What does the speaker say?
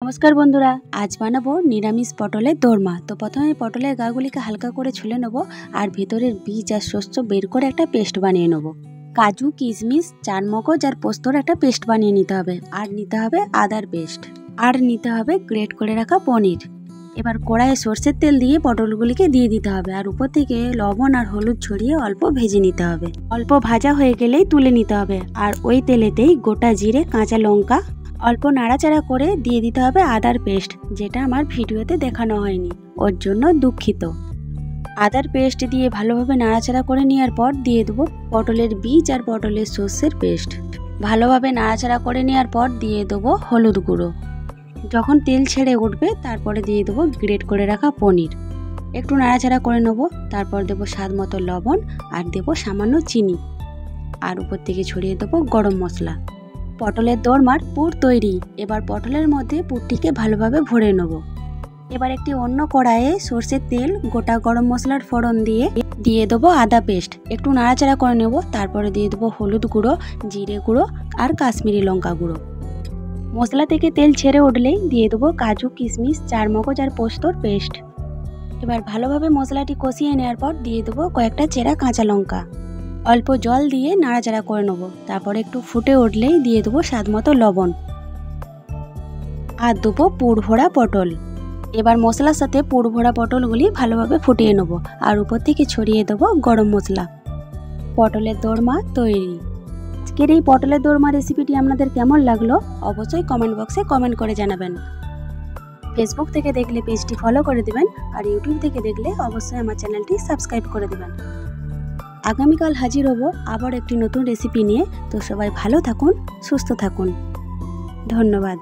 নমস্কার বন্ধুরা, আজ বানাবো নিরামিষ পটলের দোরমা। তো প্রথমে পটলের গাগুলিকে হালকা করে ছুলে নেব আর ভেতরের বীজ আর শস্য বের করে একটা পেস্ট বানিয়ে নেব। কাজু, কিশমিশ, চারমগজ আর পোস্তর একটা পেস্ট বানিয়ে নিতে হবে। আর নিতে হবে আদার পেস্ট, আর নিতে হবে গ্রেট করে রাখা পনির। এবার কড়াইয়ে সর্ষের তেল দিয়ে পটলগুলিকে দিয়ে দিতে হবে আর উপর থেকে লবণ আর হলুদ ছড়িয়ে অল্প ভেজে নিতে হবে। অল্প ভাজা হয়ে গেলেই তুলে নিতে হবে আর ওই তেলেতেই গোটা জিরে, কাঁচা লঙ্কা অল্প নাড়াচাড়া করে দিয়ে দিতে হবে আদার পেস্ট, যেটা আমার ভিডিওতে দেখানো হয়নি, ওর জন্য দুঃখিত। আদার পেস্ট দিয়ে ভালোভাবে নাড়াচাড়া করে নেওয়ার পর দিয়ে দেবো পটলের বীজ আর পটলের শস্যের পেস্ট। ভালোভাবে নাড়াচাড়া করে নেওয়ার পর দিয়ে দেবো হলুদ গুঁড়ো। যখন তেল ছেড়ে উঠবে তারপরে দিয়ে দেবো গ্রেট করে রাখা পনির। একটু নাড়াচাড়া করে নেবো, তারপর দেবো স্বাদ মতো লবণ আর দেবো সামান্য চিনি, আর উপর থেকে ছড়িয়ে দেবো গরম মশলা। পটলের দোরমার পুর তৈরি। এবার পটলের মধ্যে পুরটিকে ভালোভাবে ভরে নেব। এবার একটি অন্য কড়াইয়ে সর্ষের তেল, গোটা গরম মশলার ফোড়ন দিয়ে দেবো আদা পেস্ট। একটু নাড়াচাড়া করে নেব, তারপরে দিয়ে দেবো হলুদ গুঁড়ো, জিরে গুঁড়ো আর কাশ্মীরি লঙ্কা গুঁড়ো। মশলা থেকে তেল ছেড়ে উঠলেই দিয়ে দেবো কাজু, কিশমিশ, চারমগজ আর পোস্তর পেস্ট। এবার ভালোভাবে মশলাটি কষিয়ে নেওয়ার পর দিয়ে দেবো কয়েকটা চেরা কাঁচা লঙ্কা। অল্প জল দিয়ে নাড়াচাড়া করে নেব, তারপর একটু ফুটে উঠলেই দিয়ে দেবো স্বাদ মতো লবণ আর দেবো পুর ভরা পটল। এবার মশলার সাথে পুর ভরা পটলগুলি ভালোভাবে ফুটিয়ে নেব আর উপর থেকে ছড়িয়ে দেবো গরম মশলা। পটলের দোরমা তৈরি। আজকের এই পটলের দোরমা রেসিপিটি আপনাদের কেমন লাগলো অবশ্যই কমেন্ট বক্সে কমেন্ট করে জানাবেন। ফেসবুক থেকে দেখলে পেজটি ফলো করে দেবেন আর ইউটিউব থেকে দেখলে অবশ্যই আমার চ্যানেলটি সাবস্ক্রাইব করে দেবেন। আগামীকাল হাজির হব আবার একটি নতুন রেসিপি নিয়ে। তো সবাই ভালো থাকুন, সুস্থ থাকুন। ধন্যবাদ।